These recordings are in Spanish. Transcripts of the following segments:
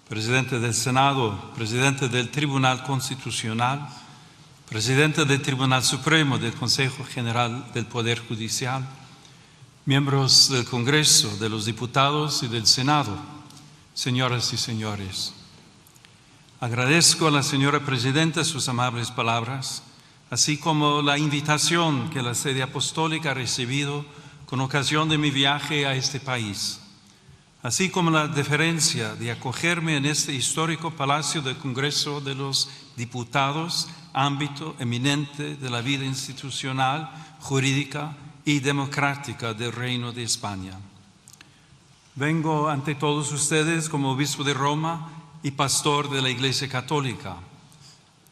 Presidente del Senado, Presidente del Tribunal Constitucional, Presidente del Tribunal Supremo del Consejo General del Poder Judicial, miembros del Congreso, de los Diputados y del Senado, señoras y señores. Agradezco a la señora Presidenta sus amables palabras, así como la invitación que la Sede Apostólica ha recibido con ocasión de mi viaje a este país, así como la deferencia de acogerme en este histórico Palacio del Congreso de los Diputados, ámbito eminente de la vida institucional, jurídica y democrática del Reino de España. Vengo ante todos ustedes como obispo de Roma y pastor de la Iglesia Católica,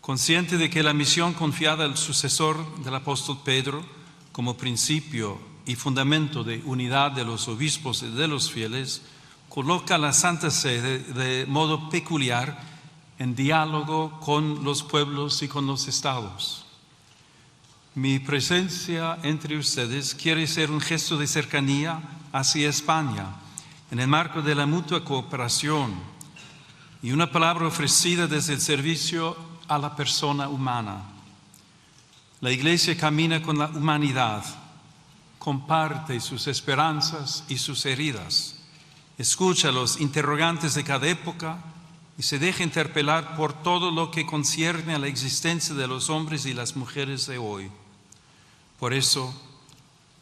consciente de que la misión confiada al sucesor del apóstol Pedro como principio y fundamento de unidad de los obispos y de los fieles coloca a la Santa Sede de modo peculiar en diálogo con los pueblos y con los estados. Mi presencia entre ustedes quiere ser un gesto de cercanía hacia España en el marco de la mutua cooperación y una palabra ofrecida desde el servicio a la persona humana. La Iglesia camina con la humanidad, comparte sus esperanzas y sus heridas, escucha los interrogantes de cada época y se deja interpelar por todo lo que concierne a la existencia de los hombres y las mujeres de hoy. Por eso,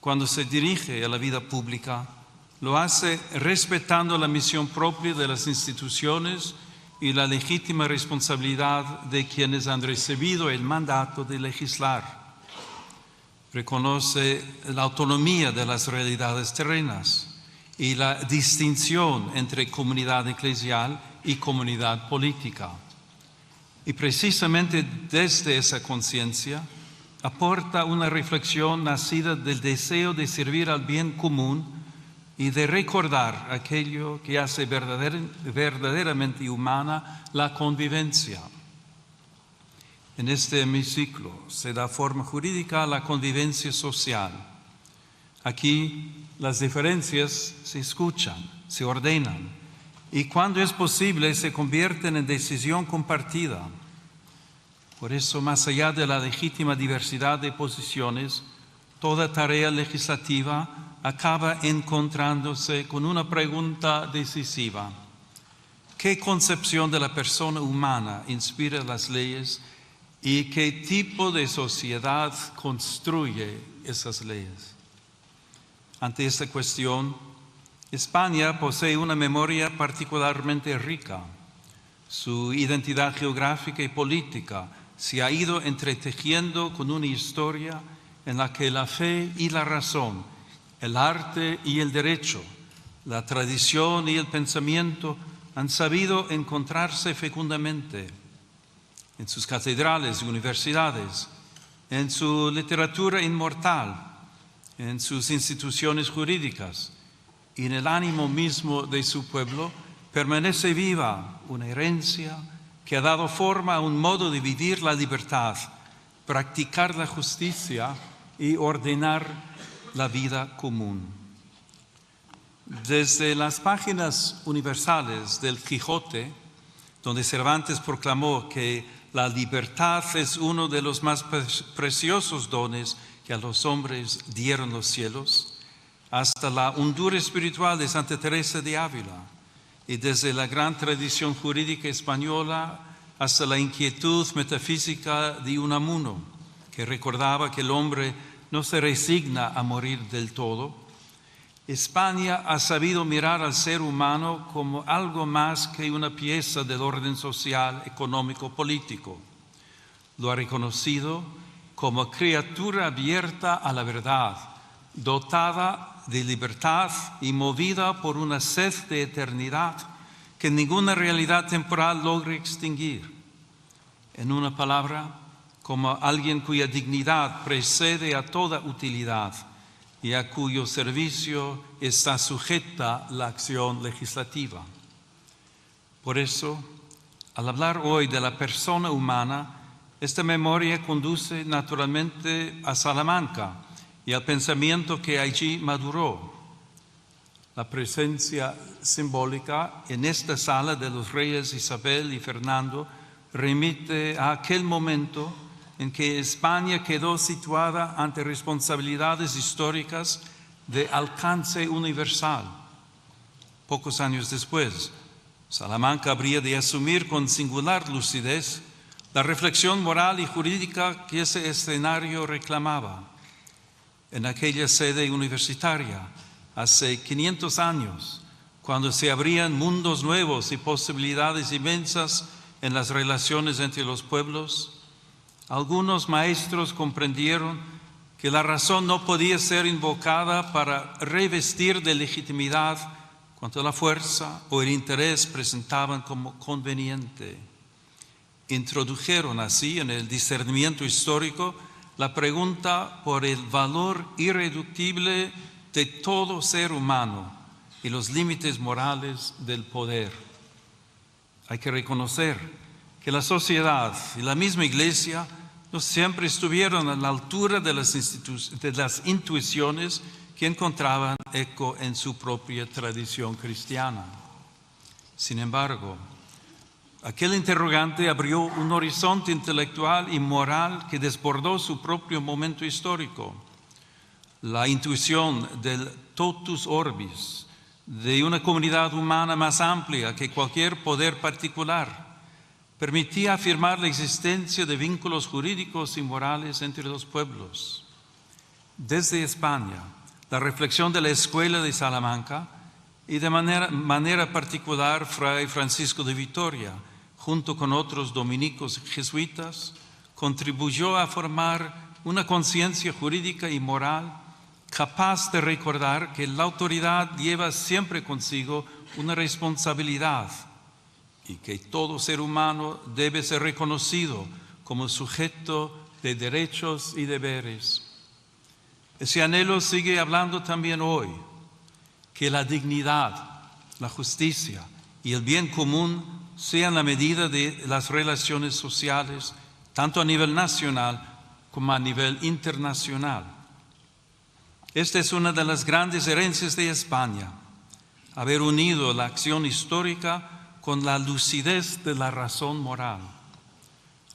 cuando se dirige a la vida pública, lo hace respetando la misión propia de las instituciones y la legítima responsabilidad de quienes han recibido el mandato de legislar. Reconoce la autonomía de las realidades terrenas y la distinción entre comunidad eclesial y comunidad política. Y precisamente desde esa conciencia aporta una reflexión nacida del deseo de servir al bien común y de recordar aquello que hace verdaderamente humana la convivencia. En este hemiciclo se da forma jurídica a la convivencia social. Aquí las diferencias se escuchan, se ordenan y cuando es posible se convierten en decisión compartida. Por eso, más allá de la legítima diversidad de posiciones, toda tarea legislativa acaba encontrándose con una pregunta decisiva. ¿Qué concepción de la persona humana inspira las leyes y qué tipo de sociedad construye esas leyes? Ante esta cuestión, España posee una memoria particularmente rica. Su identidad geográfica y política se ha ido entretejiendo con una historia en la que la fe y la razón, el arte y el derecho, la tradición y el pensamiento han sabido encontrarse fecundamente en sus catedrales y universidades, en su literatura inmortal, en sus instituciones jurídicas y en el ánimo mismo de su pueblo, permanece viva una herencia que ha dado forma a un modo de vivir la libertad, practicar la justicia y ordenar la vida común. Desde las páginas universales del Quijote, donde Cervantes proclamó que la libertad es uno de los más preciosos dones que a los hombres dieron los cielos, hasta la hondura espiritual de Santa Teresa de Ávila, y desde la gran tradición jurídica española hasta la inquietud metafísica de Unamuno, que recordaba que el hombre no se resigna a morir del todo, España ha sabido mirar al ser humano como algo más que una pieza del orden social, económico, político. Lo ha reconocido como criatura abierta a la verdad, dotada de libertad y movida por una sed de eternidad que ninguna realidad temporal logra extinguir. En una palabra, como alguien cuya dignidad precede a toda utilidad y a cuyo servicio está sujeta la acción legislativa. Por eso, al hablar hoy de la persona humana, esta memoria conduce naturalmente a Salamanca y al pensamiento que allí maduró. La presencia simbólica en esta sala de los reyes Isabel y Fernando remite a aquel momento en que España quedó situada ante responsabilidades históricas de alcance universal. Pocos años después, Salamanca habría de asumir con singular lucidez la reflexión moral y jurídica que ese escenario reclamaba. En aquella sede universitaria, hace 500 años, cuando se abrían mundos nuevos y posibilidades inmensas en las relaciones entre los pueblos, algunos maestros comprendieron que la razón no podía ser invocada para revestir de legitimidad cuanto la fuerza o el interés presentaban como conveniente. Introdujeron así en el discernimiento histórico la pregunta por el valor irreductible de todo ser humano y los límites morales del poder. Hay que reconocer que la sociedad y la misma Iglesia no siempre estuvieron a la altura de las intuiciones que encontraban eco en su propia tradición cristiana. Sin embargo, aquel interrogante abrió un horizonte intelectual y moral que desbordó su propio momento histórico. La intuición del totus orbis, de una comunidad humana más amplia que cualquier poder particular, permitía afirmar la existencia de vínculos jurídicos y morales entre los pueblos. Desde España, la reflexión de la Escuela de Salamanca y de manera particular Fray Francisco de Vitoria, junto con otros dominicos jesuitas, contribuyó a formar una conciencia jurídica y moral capaz de recordar que la autoridad lleva siempre consigo una responsabilidad y que todo ser humano debe ser reconocido como sujeto de derechos y deberes. Ese anhelo sigue hablando también hoy, que la dignidad, la justicia y el bien común sean la medida de las relaciones sociales, tanto a nivel nacional como a nivel internacional. Esta es una de las grandes herencias de España, haber unido la acción histórica con la lucidez de la razón moral.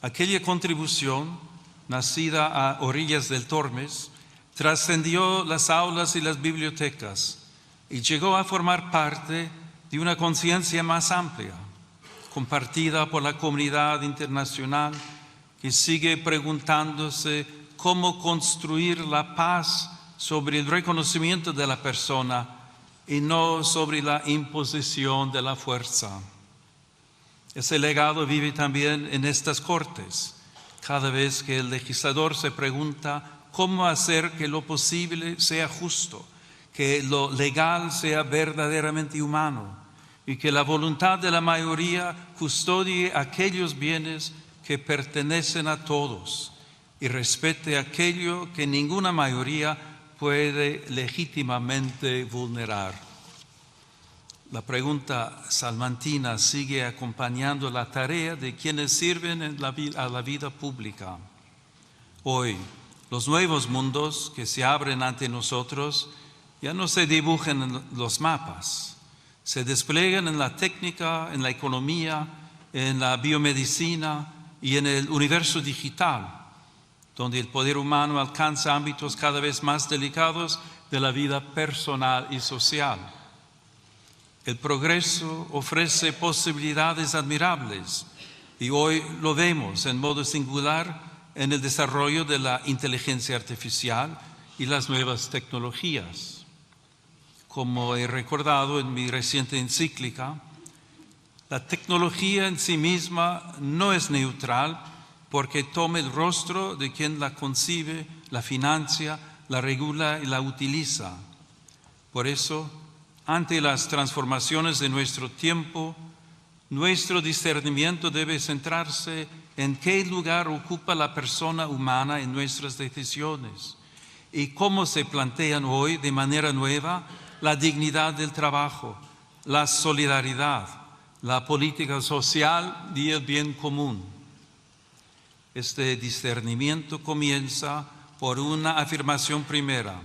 Aquella contribución, nacida a orillas del Tormes, trascendió las aulas y las bibliotecas y llegó a formar parte de una conciencia más amplia, compartida por la comunidad internacional que sigue preguntándose cómo construir la paz sobre el reconocimiento de la persona y no sobre la imposición de la fuerza. Ese legado vive también en estas Cortes, cada vez que el legislador se pregunta cómo hacer que lo posible sea justo, que lo legal sea verdaderamente humano y que la voluntad de la mayoría custodie aquellos bienes que pertenecen a todos y respete aquello que ninguna mayoría puede legítimamente vulnerar. La pregunta salmantina sigue acompañando la tarea de quienes sirven a la vida pública. Hoy, los nuevos mundos que se abren ante nosotros ya no se dibujan en los mapas, se despliegan en la técnica, en la economía, en la biomedicina y en el universo digital, donde el poder humano alcanza ámbitos cada vez más delicados de la vida personal y social. El progreso ofrece posibilidades admirables y hoy lo vemos en modo singular en el desarrollo de la inteligencia artificial y las nuevas tecnologías. Como he recordado en mi reciente encíclica, la tecnología en sí misma no es neutral porque toma el rostro de quien la concibe, la financia, la regula y la utiliza. Por eso, ante las transformaciones de nuestro tiempo, nuestro discernimiento debe centrarse en qué lugar ocupa la persona humana en nuestras decisiones y cómo se plantean hoy de manera nueva la dignidad del trabajo, la solidaridad, la política social y el bien común. Este discernimiento comienza por una afirmación primera.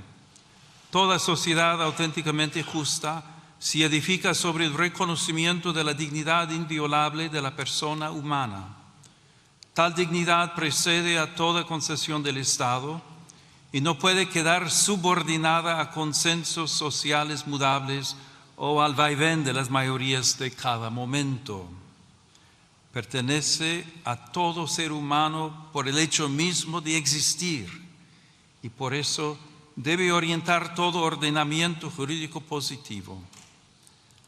Toda sociedad auténticamente justa se edifica sobre el reconocimiento de la dignidad inviolable de la persona humana. Tal dignidad precede a toda concesión del Estado y no puede quedar subordinada a consensos sociales mudables o al vaivén de las mayorías de cada momento. Pertenece a todo ser humano por el hecho mismo de existir y por eso debe orientar todo ordenamiento jurídico positivo.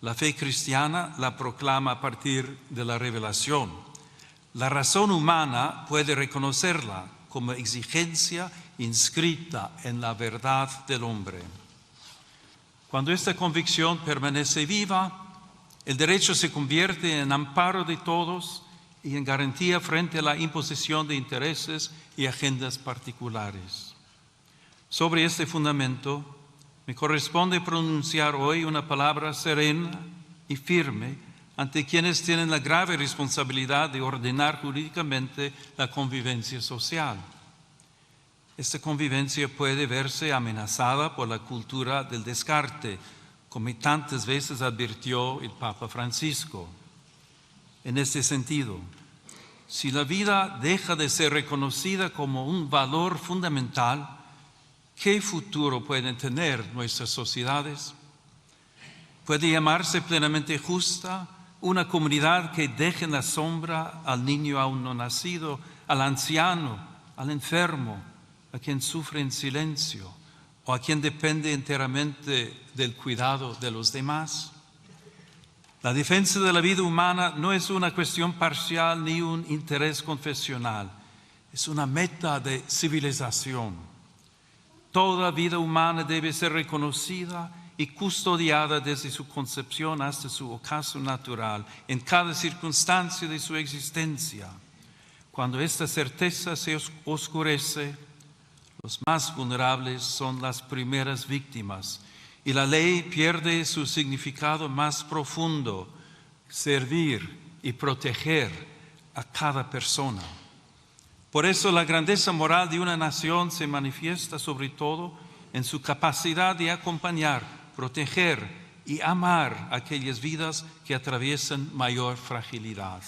La fe cristiana la proclama a partir de la revelación. La razón humana puede reconocerla como exigencia inscrita en la verdad del hombre. Cuando esta convicción permanece viva, el derecho se convierte en amparo de todos y en garantía frente a la imposición de intereses y agendas particulares. Sobre este fundamento, me corresponde pronunciar hoy una palabra serena y firme ante quienes tienen la grave responsabilidad de ordenar jurídicamente la convivencia social. Esta convivencia puede verse amenazada por la cultura del descarte, como tantas veces advirtió el Papa Francisco. En este sentido, si la vida deja de ser reconocida como un valor fundamental, ¿qué futuro pueden tener nuestras sociedades? ¿Puede llamarse plenamente justa una comunidad que deje en la sombra al niño aún no nacido, al anciano, al enfermo, a quien sufre en silencio o a quien depende enteramente del cuidado de los demás? La defensa de la vida humana no es una cuestión parcial ni un interés confesional, es una meta de civilización. Toda vida humana debe ser reconocida y custodiada desde su concepción hasta su ocaso natural, en cada circunstancia de su existencia. Cuando esta certeza se oscurece, los más vulnerables son las primeras víctimas y la ley pierde su significado más profundo, servir y proteger a cada persona. Por eso la grandeza moral de una nación se manifiesta sobre todo en su capacidad de acompañar, proteger y amar aquellas vidas que atraviesan mayor fragilidad.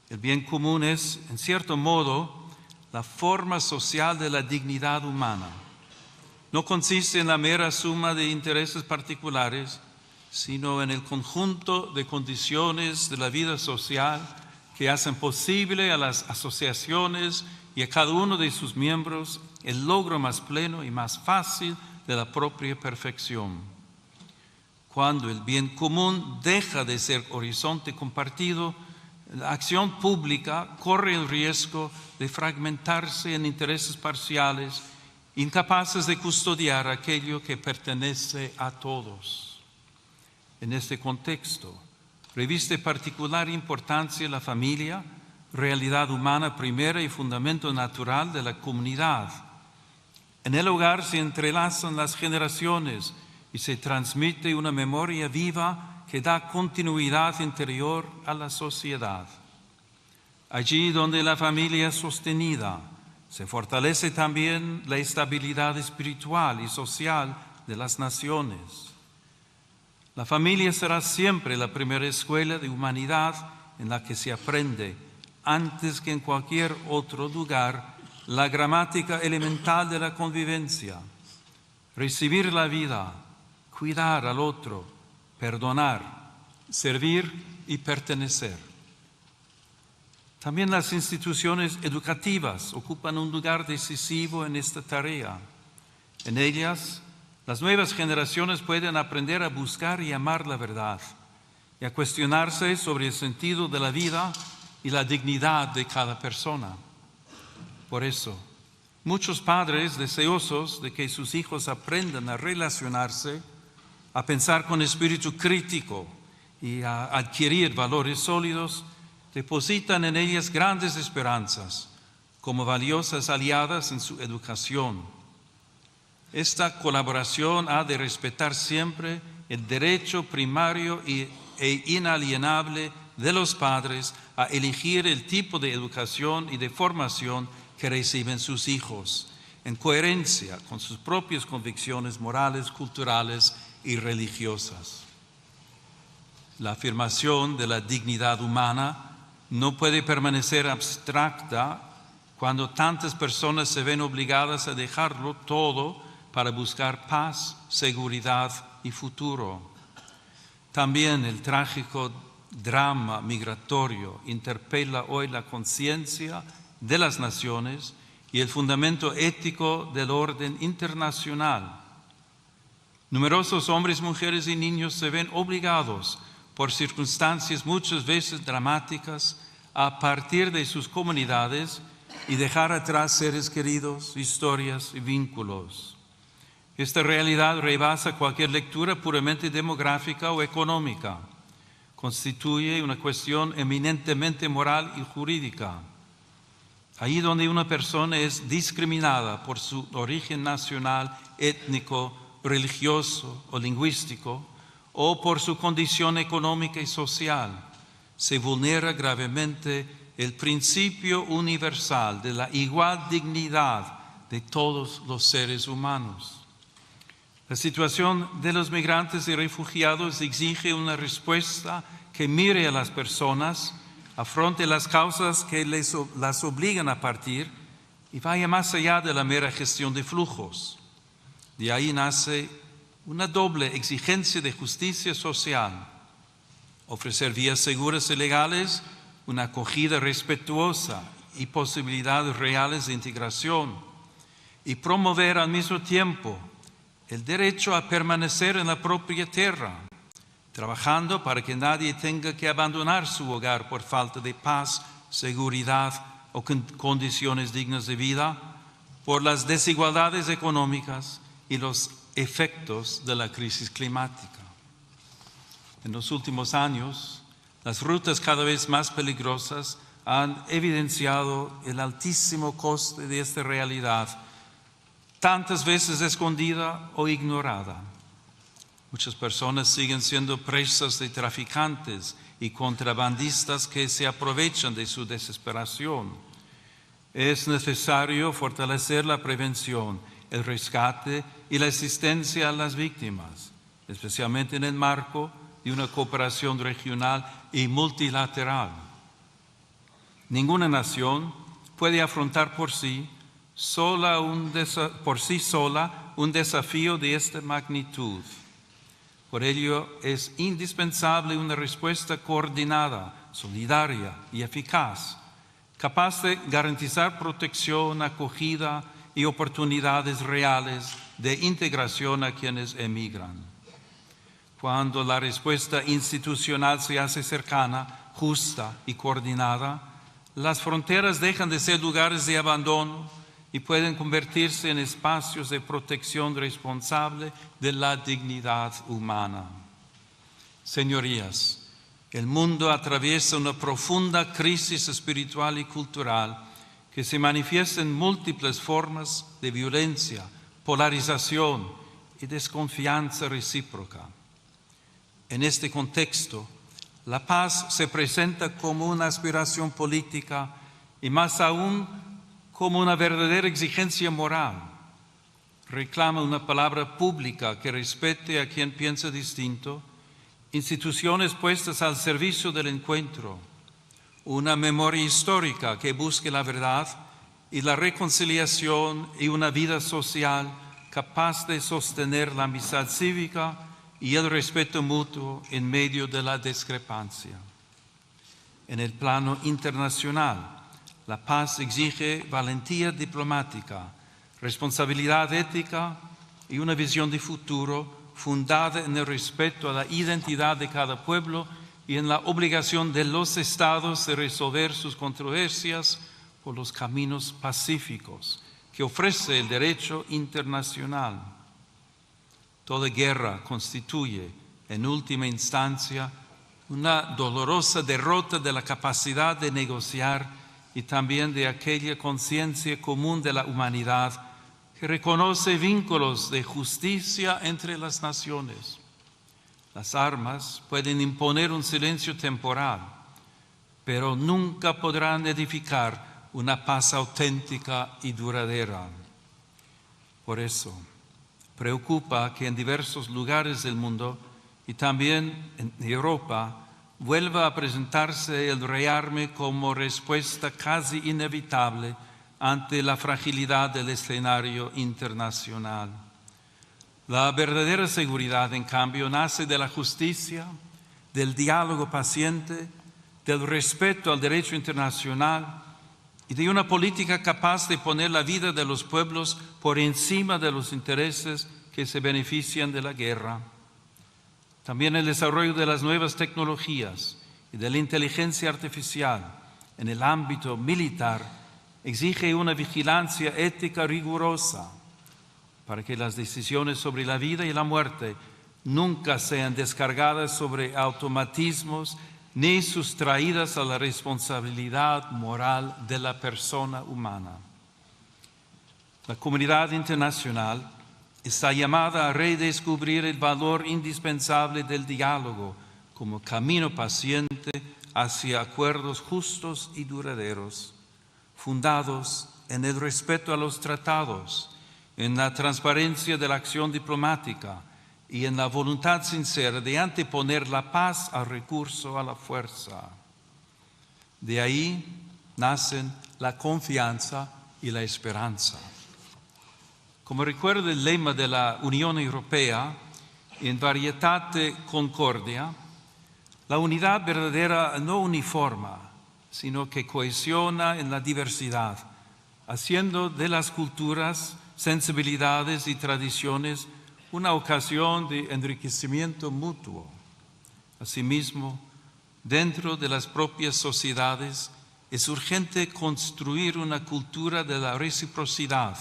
El bien común es, en cierto modo, la forma social de la dignidad humana. No consiste en la mera suma de intereses particulares, sino en el conjunto de condiciones de la vida social que hacen posible a las asociaciones y a cada uno de sus miembros el logro más pleno y más fácil de la propia perfección. Cuando el bien común deja de ser horizonte compartido, la acción pública corre el riesgo de fragmentarse en intereses parciales, incapaces de custodiar aquello que pertenece a todos. En este contexto, reviste particular importancia la familia, realidad humana primera y fundamento natural de la comunidad. En el hogar se entrelazan las generaciones y se transmite una memoria viva que da continuidad interior a la sociedad. Allí donde la familia es sostenida, se fortalece también la estabilidad espiritual y social de las naciones. La familia será siempre la primera escuela de humanidad en la que se aprende, antes que en cualquier otro lugar, la gramática elemental de la convivencia. Recibir la vida, cuidar al otro, perdonar, servir y pertenecer. También las instituciones educativas ocupan un lugar decisivo en esta tarea. En ellas, las nuevas generaciones pueden aprender a buscar y amar la verdad y a cuestionarse sobre el sentido de la vida y la dignidad de cada persona. Por eso, muchos padres deseosos de que sus hijos aprendan a relacionarse, a pensar con espíritu crítico y a adquirir valores sólidos, depositan en ellas grandes esperanzas como valiosas aliadas en su educación. Esta colaboración ha de respetar siempre el derecho primario e inalienable de los padres a elegir el tipo de educación y de formación que reciben sus hijos, en coherencia con sus propias convicciones morales, culturales y religiosas. La afirmación de la dignidad humana no puede permanecer abstracta cuando tantas personas se ven obligadas a dejarlo todo para buscar paz, seguridad y futuro. También el trágico drama migratorio interpela hoy la conciencia de las naciones y el fundamento ético del orden internacional. Numerosos hombres, mujeres y niños se ven obligados por circunstancias muchas veces dramáticas a partir de sus comunidades y dejar atrás seres queridos, historias y vínculos. Esta realidad rebasa cualquier lectura puramente demográfica o económica. Constituye una cuestión eminentemente moral y jurídica. Ahí donde una persona es discriminada por su origen nacional, étnico, religioso o lingüístico, o por su condición económica y social, se vulnera gravemente el principio universal de la igual dignidad de todos los seres humanos. La situación de los migrantes y refugiados exige una respuesta que mire a las personas, afronte las causas que las obligan a partir y vaya más allá de la mera gestión de flujos. De ahí nace una doble exigencia de justicia social: ofrecer vías seguras y legales, una acogida respetuosa y posibilidades reales de integración, y promover al mismo tiempo el derecho a permanecer en la propia tierra, trabajando para que nadie tenga que abandonar su hogar por falta de paz, seguridad o condiciones dignas de vida, por las desigualdades económicas y los efectos de la crisis climática. En los últimos años, las rutas cada vez más peligrosas han evidenciado el altísimo coste de esta realidad, tantas veces escondida o ignorada. Muchas personas siguen siendo presas de traficantes y contrabandistas que se aprovechan de su desesperación. Es necesario fortalecer la prevención, el rescate y la asistencia a las víctimas, especialmente en el marco de una cooperación regional y multilateral. Ninguna nación puede afrontar por sí sola un desafío de esta magnitud. Por ello, es indispensable una respuesta coordinada, solidaria y eficaz, capaz de garantizar protección, acogida y oportunidades reales de integración a quienes emigran. Cuando la respuesta institucional se hace cercana, justa y coordinada, las fronteras dejan de ser lugares de abandono y pueden convertirse en espacios de protección responsable de la dignidad humana. Señorías, el mundo atraviesa una profunda crisis espiritual y cultural que se manifiesta en múltiples formas de violencia, polarización y desconfianza recíproca. En este contexto, la paz se presenta como una aspiración política y más aún como una verdadera exigencia moral. Reclama una palabra pública que respete a quien piensa distinto, instituciones puestas al servicio del encuentro, una memoria histórica que busque la verdad y la reconciliación y una vida social capaz de sostener la amistad cívica y el respeto mutuo en medio de la discrepancia. En el plano internacional, la paz exige valentía diplomática, responsabilidad ética y una visión de futuro fundada en el respeto a la identidad de cada pueblo y en la obligación de los estados de resolver sus controversias por los caminos pacíficos que ofrece el derecho internacional. Toda guerra constituye, en última instancia, una dolorosa derrota de la capacidad de negociar y también de aquella conciencia común de la humanidad que reconoce vínculos de justicia entre las naciones. Las armas pueden imponer un silencio temporal, pero nunca podrán edificar una paz auténtica y duradera. Por eso, preocupa que en diversos lugares del mundo y también en Europa vuelva a presentarse el rearme como respuesta casi inevitable ante la fragilidad del escenario internacional. La verdadera seguridad, en cambio, nace de la justicia, del diálogo paciente, del respeto al derecho internacional y de una política capaz de poner la vida de los pueblos por encima de los intereses que se benefician de la guerra. También el desarrollo de las nuevas tecnologías y de la inteligencia artificial en el ámbito militar exige una vigilancia ética rigurosa para que las decisiones sobre la vida y la muerte nunca sean descargadas sobre automatismos ni sustraídas a la responsabilidad moral de la persona humana. La comunidad internacional está llamada a redescubrir el valor indispensable del diálogo como camino paciente hacia acuerdos justos y duraderos, fundados en el respeto a los tratados, en la transparencia de la acción diplomática y en la voluntad sincera de anteponer la paz al recurso a la fuerza. De ahí nacen la confianza y la esperanza. Como recuerda el lema de la Unión Europea, in varietate concordia, la unidad verdadera no uniforma, sino que cohesiona en la diversidad, haciendo de las culturas, sensibilidades y tradiciones una ocasión de enriquecimiento mutuo. Asimismo, dentro de las propias sociedades es urgente construir una cultura de la reciprocidad.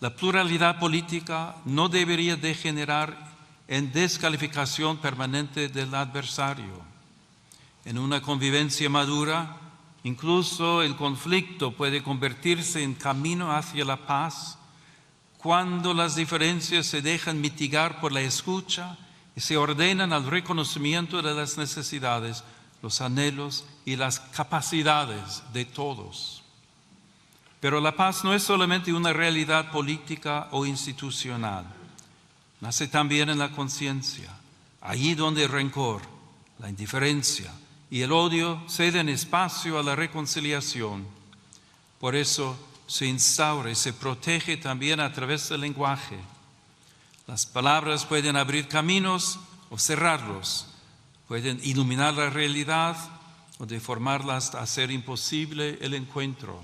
La pluralidad política no debería degenerar en descalificación permanente del adversario. En una convivencia madura, incluso el conflicto puede convertirse en camino hacia la paz cuando las diferencias se dejan mitigar por la escucha y se ordenan al reconocimiento de las necesidades, los anhelos y las capacidades de todos. Pero la paz no es solamente una realidad política o institucional. Nace también en la conciencia, allí donde el rencor, la indiferencia y el odio ceden espacio a la reconciliación. Por eso se instaura y se protege también a través del lenguaje. Las palabras pueden abrir caminos o cerrarlos, pueden iluminar la realidad o deformarla hasta hacer imposible el encuentro.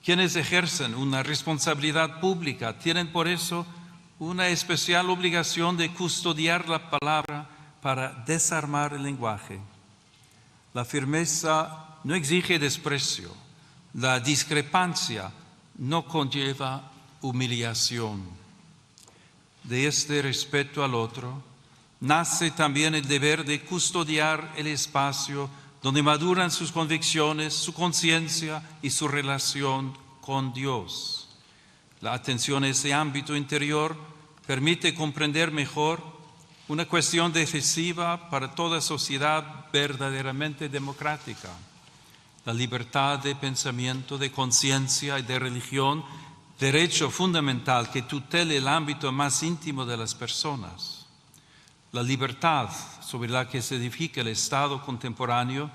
Quienes ejercen una responsabilidad pública tienen por eso una especial obligación de custodiar la palabra para desarmar el lenguaje. La firmeza no exige desprecio, la discrepancia no conlleva humillación. De este respeto al otro nace también el deber de custodiar el espacio donde maduran sus convicciones, su conciencia y su relación con Dios. La atención a ese ámbito interior permite comprender mejor una cuestión decisiva para toda sociedad verdaderamente democrática: la libertad de pensamiento, de conciencia y de religión, derecho fundamental que tutele el ámbito más íntimo de las personas. La libertad sobre la que se edifica el Estado contemporáneo,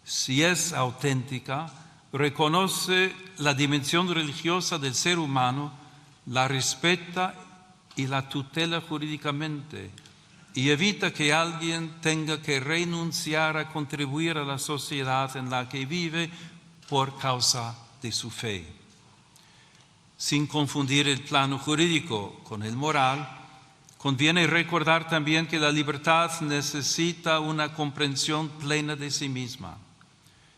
si es auténtica, reconoce la dimensión religiosa del ser humano, la respeta y la tutela jurídicamente, y evita que alguien tenga que renunciar a contribuir a la sociedad en la que vive por causa de su fe. Sin confundir el plano jurídico con el moral, conviene recordar también que la libertad necesita una comprensión plena de sí misma.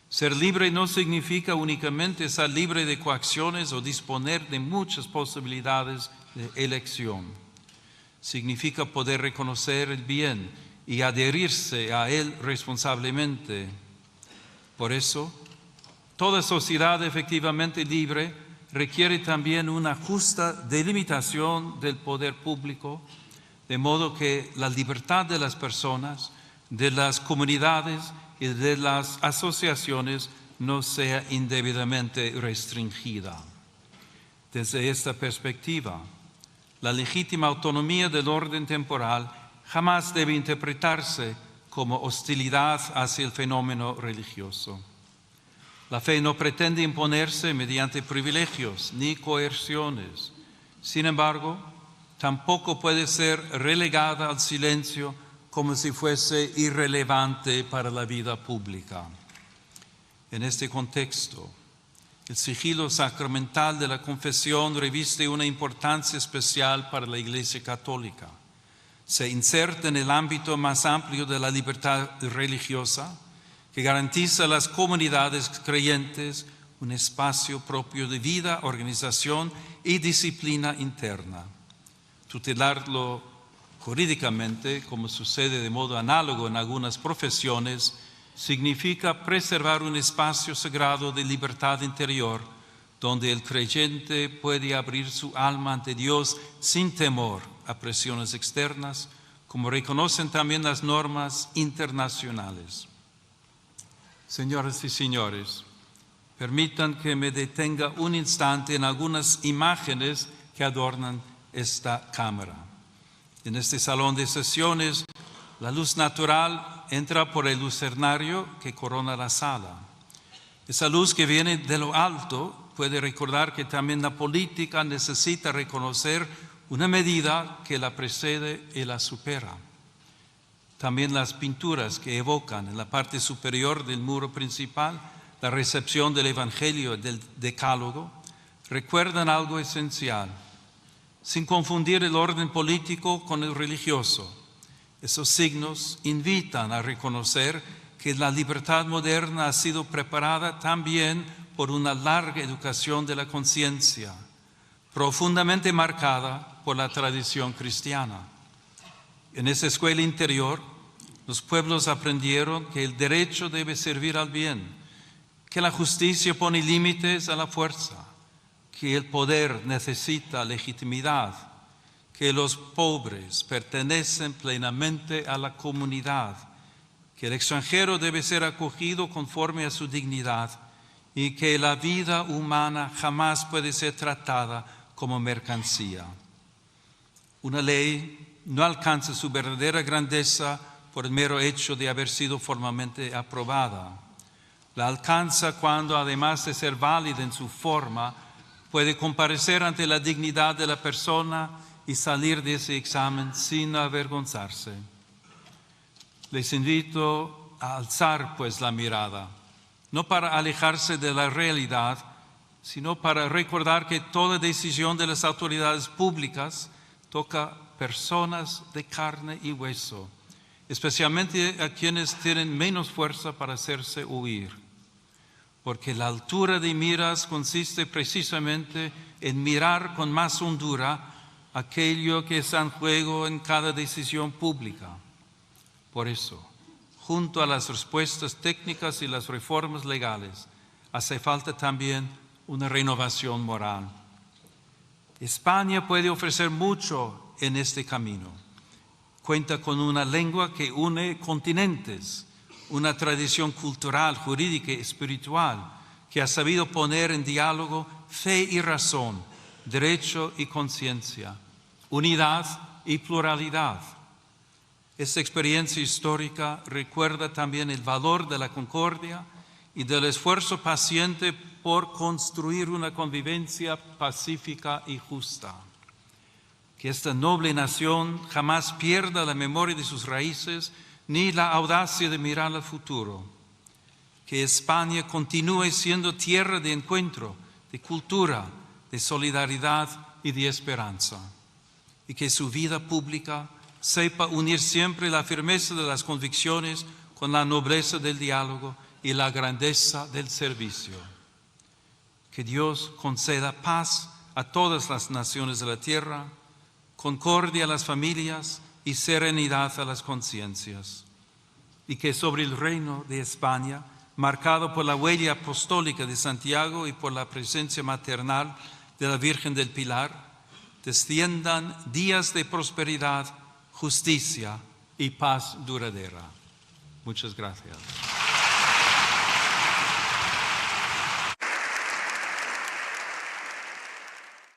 Ser libre no significa únicamente estar libre de coacciones o disponer de muchas posibilidades de elección. Significa poder reconocer el bien y adherirse a él responsablemente. Por eso, toda sociedad efectivamente libre requiere también una justa delimitación del poder público, de modo que la libertad de las personas, de las comunidades y de las asociaciones no sea indebidamente restringida. Desde esta perspectiva, la legítima autonomía del orden temporal jamás debe interpretarse como hostilidad hacia el fenómeno religioso. La fe no pretende imponerse mediante privilegios ni coerciones. Sin embargo, tampoco puede ser relegada al silencio como si fuese irrelevante para la vida pública. En este contexto, el sigilo sacramental de la confesión reviste una importancia especial para la Iglesia Católica. Se inserta en el ámbito más amplio de la libertad religiosa, que garantiza a las comunidades creyentes un espacio propio de vida, organización y disciplina interna. Tutelarlo jurídicamente, como sucede de modo análogo en algunas profesiones, significa preservar un espacio sagrado de libertad interior, donde el creyente puede abrir su alma ante Dios sin temor a presiones externas, como reconocen también las normas internacionales. Señoras y señores, permitan que me detenga un instante en algunas imágenes que adornan esta cámara. En este salón de sesiones, la luz natural entra por el lucernario que corona la sala. Esa luz que viene de lo alto puede recordar que también la política necesita reconocer una medida que la precede y la supera. También las pinturas que evocan en la parte superior del muro principal la recepción del Evangelio y del Decálogo recuerdan algo esencial, sin confundir el orden político con el religioso. Esos signos invitan a reconocer que la libertad moderna ha sido preparada también por una larga educación de la conciencia, profundamente marcada por la tradición cristiana. En esa escuela interior, los pueblos aprendieron que el derecho debe servir al bien, que la justicia pone límites a la fuerza, que el poder necesita legitimidad, que los pobres pertenecen plenamente a la comunidad, que el extranjero debe ser acogido conforme a su dignidad y que la vida humana jamás puede ser tratada como mercancía. Una ley no alcanza su verdadera grandeza por el mero hecho de haber sido formalmente aprobada. La alcanza cuando, además de ser válida en su forma, puede comparecer ante la dignidad de la persona y salir de ese examen sin avergonzarse. Les invito a alzar pues la mirada, no para alejarse de la realidad, sino para recordar que toda decisión de las autoridades públicas toca personas de carne y hueso, especialmente a quienes tienen menos fuerza para hacerse oír. Porque la altura de miras consiste precisamente en mirar con más hondura aquello que está en juego en cada decisión pública. Por eso, junto a las respuestas técnicas y las reformas legales, hace falta también una renovación moral. España puede ofrecer mucho en este camino. Cuenta con una lengua que une continentes, una tradición cultural, jurídica y espiritual que ha sabido poner en diálogo fe y razón, derecho y conciencia, unidad y pluralidad. Esta experiencia histórica recuerda también el valor de la concordia y del esfuerzo paciente por construir una convivencia pacífica y justa. Que esta noble nación jamás pierda la memoria de sus raíces ni la audacia de mirar al futuro. Que España continúe siendo tierra de encuentro, de cultura, de solidaridad y de esperanza. Y que su vida pública sepa unir siempre la firmeza de las convicciones con la nobleza del diálogo y la grandeza del servicio. Que Dios conceda paz a todas las naciones de la tierra, concordia a las familias y serenidad a las conciencias. Y que sobre el reino de España, marcado por la huella apostólica de Santiago y por la presencia maternal de la Virgen del Pilar, desciendan días de prosperidad, justicia y paz duradera. Muchas gracias.